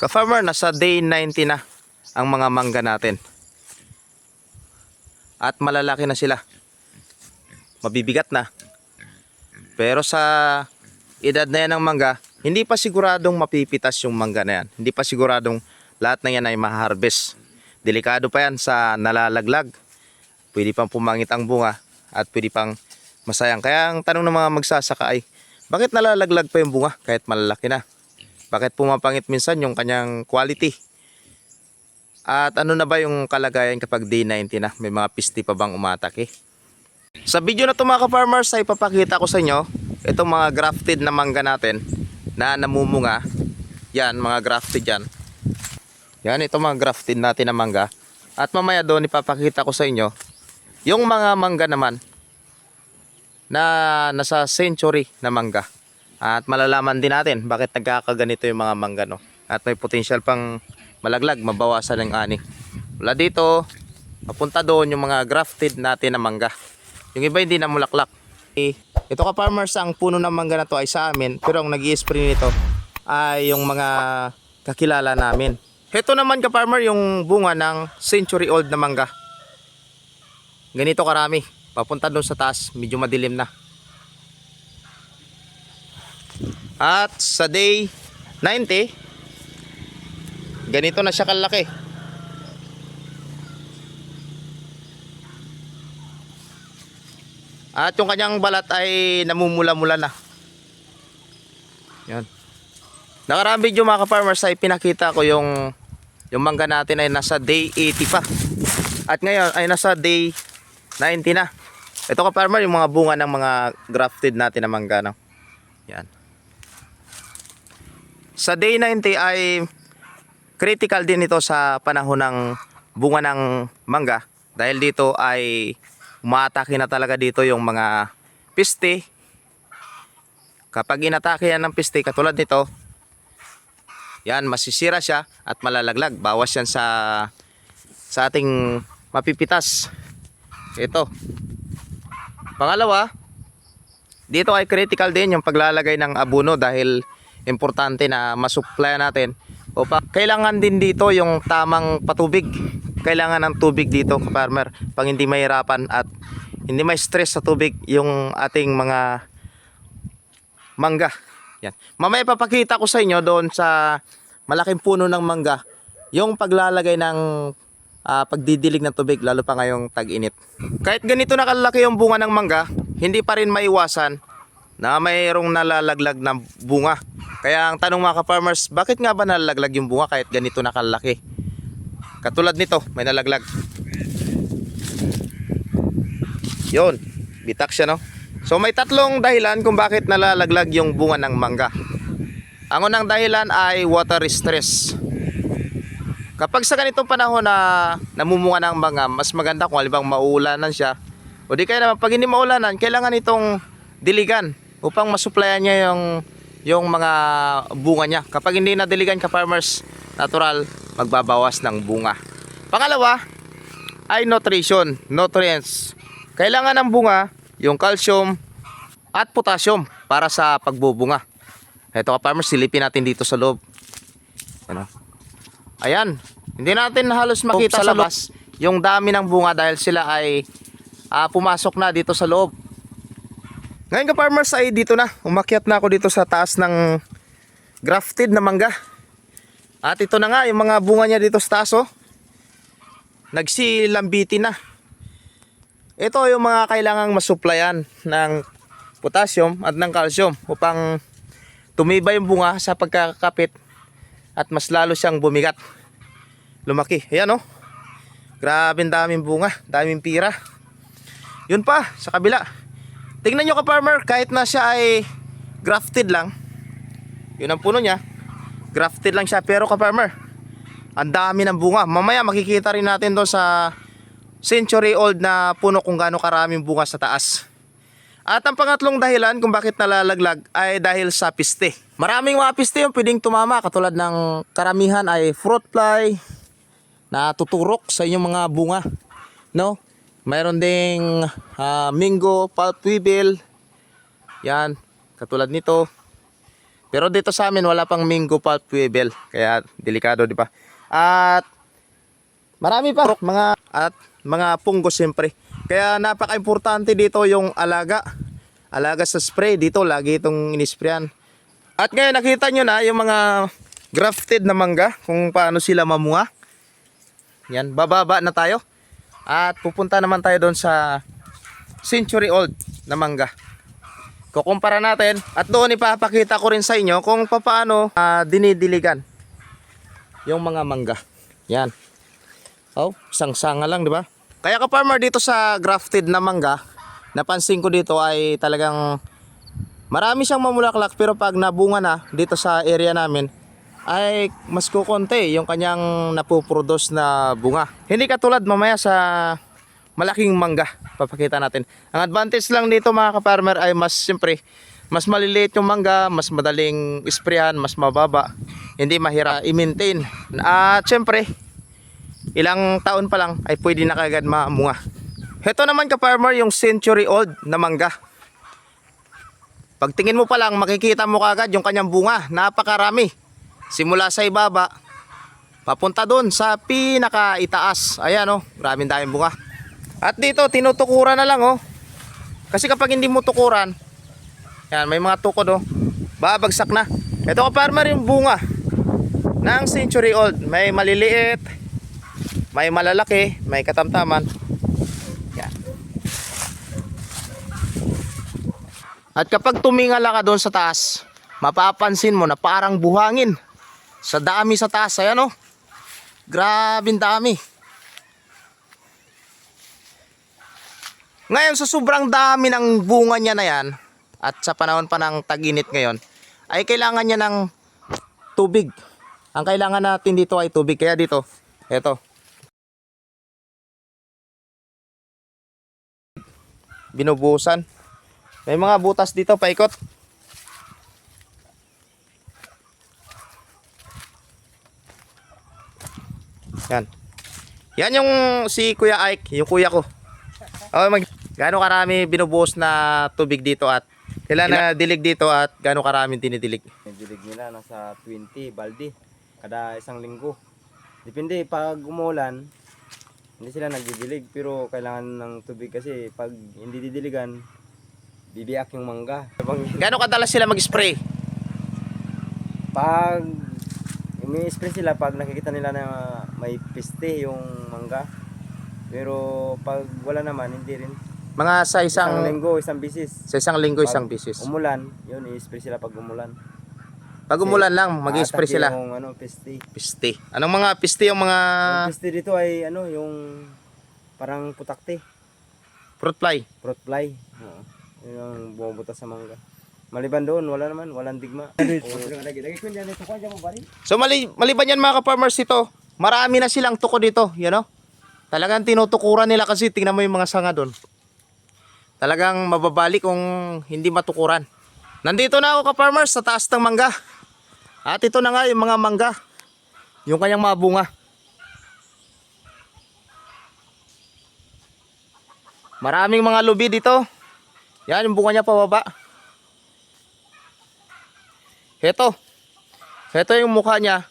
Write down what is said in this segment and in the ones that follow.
Ka-farmer, nasa day 90 na ang mga mangga natin. At malalaki na sila. Mabibigat na. Pero sa edad na yan ng mangga, hindi pa siguradong mapipitas yung mangga na yan. Hindi pa siguradong lahat na yan ay ma-harvest. Delikado pa yan sa nalalaglag. Pwede pang pumangit ang bunga at pwede pang masayang. Kaya ang tanong ng mga magsasaka ay, bakit nalalaglag pa yung bunga kahit malalaki na? Bakit pumapangit minsan yung kanyang quality? At ano na ba yung kalagayan kapag day 90 na? May mga pisti pa bang umatake? Sa video na ito mga ka-farmers ay ipapakita ko sa inyo itong mga grafted na mangga natin na namumunga. Yan, mga grafted yan. Yan, ito mga grafted natin na mangga. At mamaya doon ipapakita ko sa inyo yung mga mangga naman na nasa century na mangga. At malalaman din natin bakit nagkakaganito yung mga mangga, no? At may potential pang malaglag, mabawasan ng ani. Wala dito, papunta doon yung mga grafted natin na mangga. Yung iba hindi na mulaklak. Ito ka-farmers, ang puno ng mangga na to ay sa amin, pero ang nag-i-spray nito ay yung mga kakilala namin. Ito naman ka-farmer yung bunga ng century old na mangga. Ganito karami, papunta doon sa taas, medyo madilim na. At sa day 90, ganito na siya kalaki. At yung kanyang balat ay namumula-mula na. Yan. Nakarang video mga ka-farmers ay pinakita ko yung mangga natin ay nasa day 80 pa. At ngayon ay nasa day 90 na. Ito ka-farmer yung mga bunga ng mga grafted natin na mangga, no? Yan. Sa day 90 ay critical din ito sa panahon ng bunga ng mangga. Dahil dito ay umaatake na talaga dito yung mga piste. Kapag inatake yan ng piste katulad nito, yan, masisira siya at malalaglag. Bawas yan sa ating mapipitas. Ito. Pangalawa, dito ay critical din yung paglalagay ng abono dahil importante na masupply natin. Kailangan din dito yung tamang patubig. Kailangan ng tubig dito, farmer, pang hindi mahirapan at hindi may stress sa tubig yung ating mga mangga. Yan. Mamaya papakita ko sa inyo doon sa malaking puno ng mangga yung paglalagay ng pagdidilig ng tubig, lalo pa ngayong tag-init. Kahit ganito na kalaki yung bunga ng mangga, hindi pa rin maiwasan na mayroong nalalaglag na bunga. Kaya ang tanong mga ka-farmers, bakit nga ba nalalaglag yung bunga kahit ganito na kalaki? Katulad nito, may nalaglag. Yun, bitak siya, no? So may tatlong dahilan kung bakit nalalaglag yung bunga ng mangga. Ang unang dahilan ay water stress. Kapag sa ganitong panahon na namumunga ng mangga, mas maganda kung halimbawa mauulanan siya. O di kaya naman pag hindi maulanan, kailangan itong diligan upang masupplyan niya yung mga bunga niya. Kapag hindi na diligan ka-farmers, natural, magbabawas ng bunga. Pangalawa ay nutrition, nutrients. Kailangan ng bunga yung calcium at potassium para sa pagbubunga. Ito ka-farmers, silipin natin dito sa loob. Ano? Ayan, hindi natin halos makita sa labas yung dami ng bunga dahil sila ay pumasok na dito sa loob. Ngayon ka-farmers ay dito na, umakyat na ako dito sa taas ng grafted na mangga. At ito na nga yung mga bunga niya dito sa taas, oh. Nagsilambitin na. Ito yung mga kailangang masupplyan ng potassium at ng calcium upang tumibay yung bunga sa pagkakapit at mas lalo siyang bumigat. Lumaki. Ayan, oh. Grabe daming bunga, daming pira. Yun pa, sa kabila. Tingnan nyo ka-farmer, kahit na siya ay grafted lang, yun ang puno niya, grafted lang siya, pero ka-farmer, ang dami ng bunga. Mamaya makikita rin natin doon sa century old na puno kung gaano karaming bunga sa taas. At ang pangatlong dahilan kung bakit nalalaglag ay dahil sa piste. Maraming mga piste yung pwedeng tumama, katulad ng karamihan ay fruit fly na tuturok sa inyong mga bunga, no? Mayroon ding mingo, pulp weevil. Yan, katulad nito. Pero dito sa amin wala pang mango pulp weevil, kaya delikado, di ba? At marami pa mga punggos siyempre. Kaya napaka-importante dito yung alaga. Alaga sa spray dito, lagi itong inisprayan. At ngayon nakita nyo na yung mga grafted na mangga kung paano sila mamunga. Yan, bababa na tayo. At pupunta naman tayo doon sa century old na mangga. Kukumpara natin at doon ipapakita ko rin sa inyo kung paano dinidiligan yung mga mangga. Yan. Oh, isang sanga lang, di ba? Kaya ka-farmer dito sa grafted na mangga, napansin ko dito ay talagang marami siyang mamulaklak, pero pag nabunga na dito sa area namin ay mas kukonti yung kanyang napuproduce na bunga. Hindi katulad mamaya sa malaking mangga, papakita natin. Ang advantage lang dito mga ka-farmer ay mas maliliit yung mangga, mas madaling isprayan, mas mababa, hindi mahirap i-maintain. At syempre, ilang taon pa lang ay pwede na kagad mamunga. Heto naman ka-farmer yung century old na mangga. Pagtingin mo pa lang, makikita mo kagad yung kanyang bunga, napakarami. Simula sa ibaba, papunta doon sa pinakaitaas. Ayan oh, maraming daming bunga. At dito, tinutukuran na lang oh. Kasi kapag hindi mo tukuran, yan, may mga tukod oh, babagsak na. Ito ka-farmer yung bunga ng century old. May maliliit, may malalaki, may katamtaman. Yan. At kapag tumingala ka doon sa taas, mapapansin mo na parang buhangin. Sa dami sa taas, ayan oh. Grabing dami. Ngayon sa sobrang dami ng bunga niya na yan, at sa panahon pa ng tag-init ngayon, ay kailangan niya ng tubig. Ang kailangan natin dito ay tubig. Kaya dito, eto, binubuhusan. May mga butas dito paikot. Yan. Yan yung si Kuya Ike, yung kuya ko. Gaano karami binubuhos na tubig dito at kailan na dilig dito at gaano karami dinidilig? Yung dilig nila nasa 20 balde kada isang linggo. Depende pag umulan, hindi sila nagdidilig, pero kailangan ng tubig kasi pag hindi didiligan, bibiyak yung mangga. Gaano kadalas sila mag-spray? Pag umi-spray sila pag nakikita nila na may piste yung mangga. Pero pag wala naman, hindi rin. Mga sa Isang linggo, isang bisis. Sa isang linggo, Pag isang bisis. umulan, yun, i-spray sila pag umulan. Pag umulan lang, mag-spray sila. Yung piste. Piste. Anong mga piste yung mga Yung piste dito ay yung parang putakte. fruit fly? Fruit fly. Oo. Yun ang bumubutas sa mangga. Maliban doon, wala naman, walang digma. So maliban yan mga ka-farmers ito, marami na silang tuko dito, you know? Talagang tinutukuran nila kasi tingnan mo yung mga sanga doon. Talagang mababalik kung hindi matukuran. Nandito na ako ka-farmers sa taas ng mangga. At ito na nga yung mga mangga. Yung kanyang mga bunga. Maraming mga lubi dito. Yan yung bunga niya pababa. Heto. Heto yung mukha niya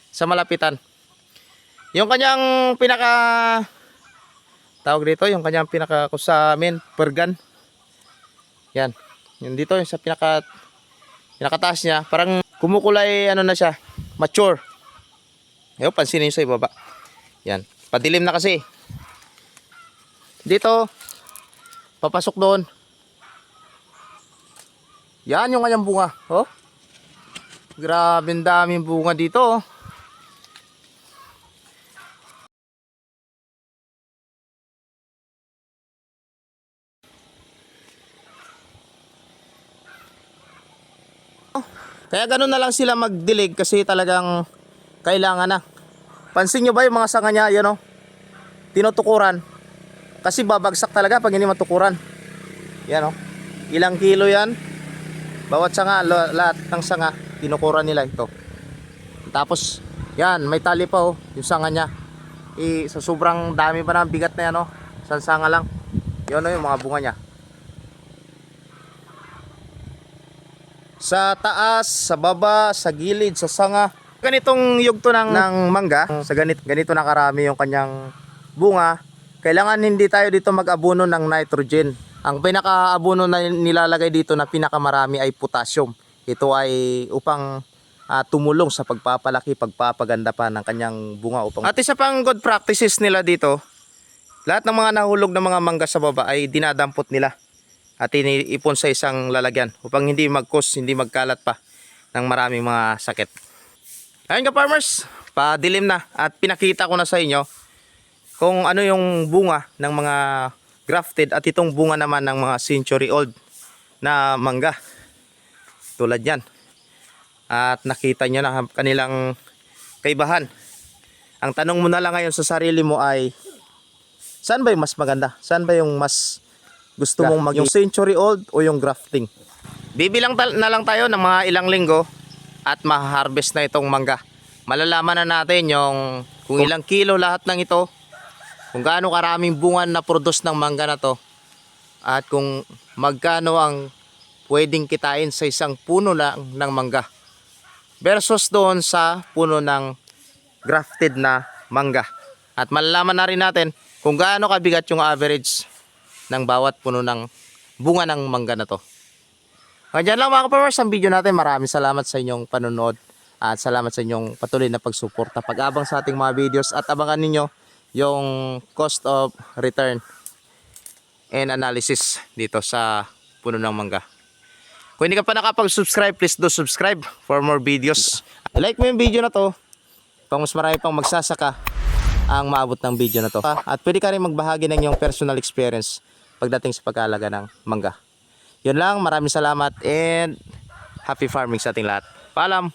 sa malapitan. Yung kanyang tawag dito, yung kanyang sa amin, pergan. Yan. Yung dito, yung sa pinakataas niya, parang kumukulay, ano na siya, mature. Ayun, pansinin nyo sa ibaba. Yan. Padilim na kasi. Dito, papasok doon. Yan yung kanyang bunga. Oh. Grabe ang daming bunga dito, oh. Kaya ganun na lang sila magdilig kasi talagang kailangan na. Pansin nyo ba yung mga sanga niya, yun o, tinutukuran. Kasi babagsak talaga pag hindi matukuran. Yan o, ilang kilo yan. Bawat sanga, lahat ng sanga, tinukuran nila ito. Tapos, yan, may tali pa o, yung sanga niya. Sa sobrang dami pa ng bigat na yan o, isang sanga lang. Yun o, yung mga bunga niya. Sa taas, sa baba, sa gilid, sa sanga. Ganitong yugto ng mangga, sa ganito na karami yung kanyang bunga, kailangan hindi tayo dito mag-abono ng nitrogen. Ang pinaka-abono na nilalagay dito na pinakamarami ay potassium. Ito ay upang tumulong sa pagpapalaki, pagpapaganda pa ng kanyang bunga. At isa pang good practices nila dito, lahat ng mga nahulog na mga mangga sa baba ay dinadampot nila at iniipon sa isang lalagyan upang hindi hindi magkalat pa ng maraming mga sakit. Ayun ka farmers, padilim na at pinakita ko na sa inyo kung ano yung bunga ng mga grafted at itong bunga naman ng mga century old na mangga. Tulad yan. At nakita nyo na kanilang kaibahan. Ang tanong mo na lang ngayon sa sarili mo ay, saan ba yung mas maganda? Saan ba yung mas gusto mong yung century old o yung grafting? Bibilang na lang tayo ng mga ilang linggo at ma-harvest na itong mangga. Malalaman na natin yung kung ilang kilo lahat ng ito, kung gaano karaming bunga na produce ng mangga na to, at kung magkano ang pwedeng kitain sa isang puno lang ng mangga versus doon sa puno ng grafted na mangga. At malalaman na rin natin kung gaano kabigat yung average ng bawat puno ng bunga ng mangga na to. Kaya dyan lang mga ka-farmers ang video natin. Maraming salamat sa inyong panonood at salamat sa inyong patuloy na pagsuporta, pag-abang sa ating mga videos, at abangan ninyo yung cost of return and analysis dito sa puno ng mangga. Kung hindi ka pa nakapag-subscribe, please do subscribe for more videos. Like mo yung video na to, pang mas marami pang magsasaka ang maabot ng video na to. At pwede ka rin magbahagi ng iyong personal experience pagdating sa pag-aalaga ng mangga. Yun lang, maraming salamat and happy farming sa ating lahat. Paalam!